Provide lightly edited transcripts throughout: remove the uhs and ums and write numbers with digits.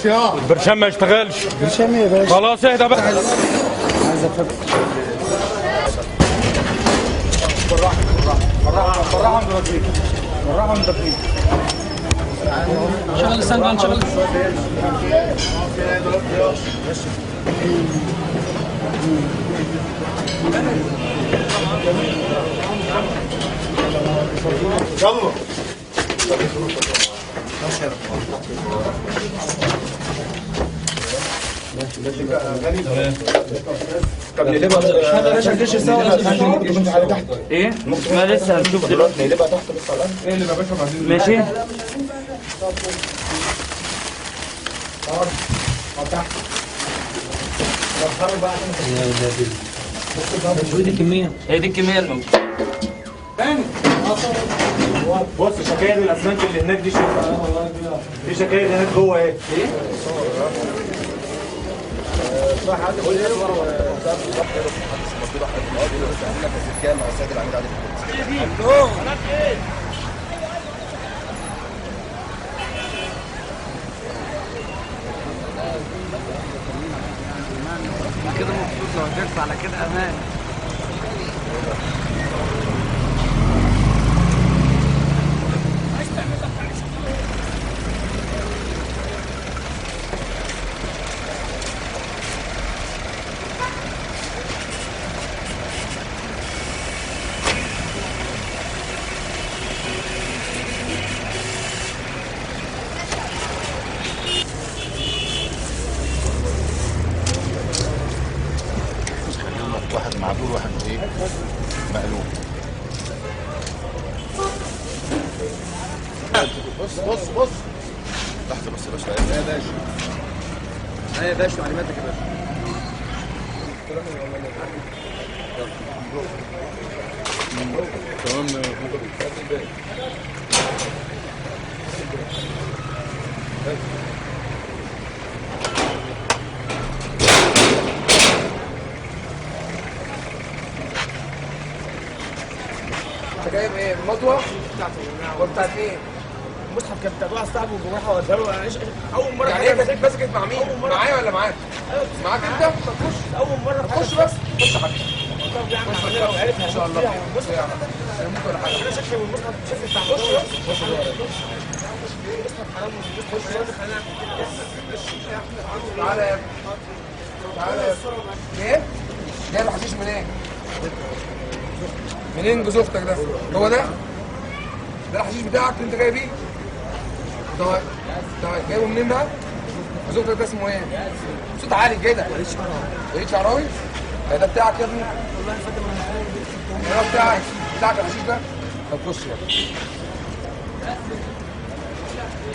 اشتغلش يا البرشام ما يشتغلش. برشام ايه يا باشا؟ خلاص اهدى بقى. عايز افك. بالراحه مدرسين بالراحه مدرسين. شغل اللسان بقى نشغل. يلا طب نقلبها احنا يا باشا نخش سوا كنت على تحت ايه؟ ما لسه هنشوف دلوقتي. نقلبها تحت بس على ايه اللي يا باشا بعدين ماشي. تحت دي الكمية. هي دي الكمية الموجودة. بص شكاير الاسمنت اللي هناك دي شوفها في شكاير هناك جوه ايه؟ كده مبسوط لو هترفع على كده امان. واحد معدول واحد ايه مقلوب. بص تحت بس يا باشا. يا باشا يا باشا تعليماتك يا باشا. تمام. انت جايب ايه؟ المطوه بتاعت ايه؟ المصحف كان بتاع واحد صاحبه وجماعه وداله اول مره. يعني ايه ماسكت مع مين؟ معايا ولا معاك؟ معاك انت؟ تخش اول مره تخش بس خش يا حبيبي. طب يعني لو عرف ان شاء الله بص يا عم ولا حاجه. انا شكل المصحف شكل بتاع خش بس خش المصحف حرام خش بس. تعالى يا ابني تعالى يا ابني. ايه؟ جايب حشيش منين؟ منين جوز اختك ده؟ هو ده؟ ده الحشيش بتاعك اللي انت جايبيه؟ طيب جايبه منين بقى؟ جوز اختك ده اسمه ايه؟ صوت عالي كده. وليد شعراوي؟ ده بتاعك يا ابني؟ والله فاكر ده بتاعك الحشيش ده؟ طب خش يا ابني.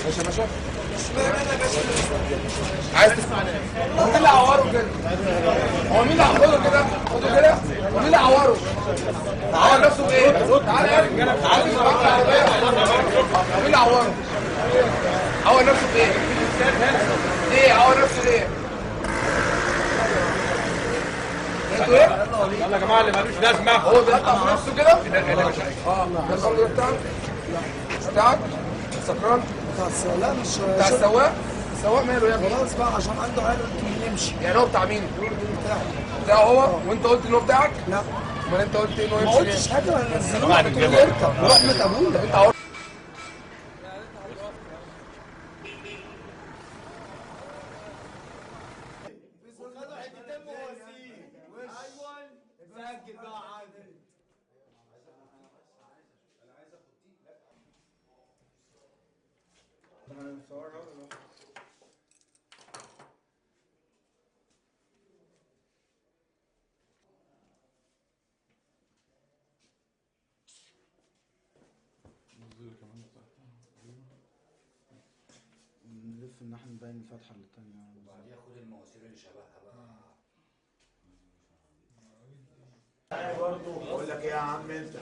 ماشي يا باشا؟ عايز تسمع هو مين اللي عوره كده؟ هو مين اللي عوره كده؟ خده كده. هو مين اللي عوره؟ عور نفسه بايه؟ تعالى يا ابني تعالى مين اللي عوره؟ عور نفسه بايه؟ ليه عور نفسه ليه؟ انتوا ايه؟ يلا يا جماعه اللي مالوش لازمه. هو بيقطع في نفسه كده؟ ده الخمر ده بتاعك؟ بتاعك؟ سكران؟ لا مش بتاع السواق؟ السواق ماله يا ابني؟ خلاص بقى عشان عنده عيال يمشي. يعني هو بتاع مين؟ بتاعي. بتاعه هو؟ وانت قلت ان هو بتاعك؟ لا امال انت قلت انه ما يمشي ليه؟ قلتش حاجه. انا نزلوه قلت له اركب ورحمه ابويا. انت عور نلف ان احنا نبين الفتحه الثانيه. وبعديها خد المواسير اللي شبهها بقى. برضه بقول لك ايه يا عم انت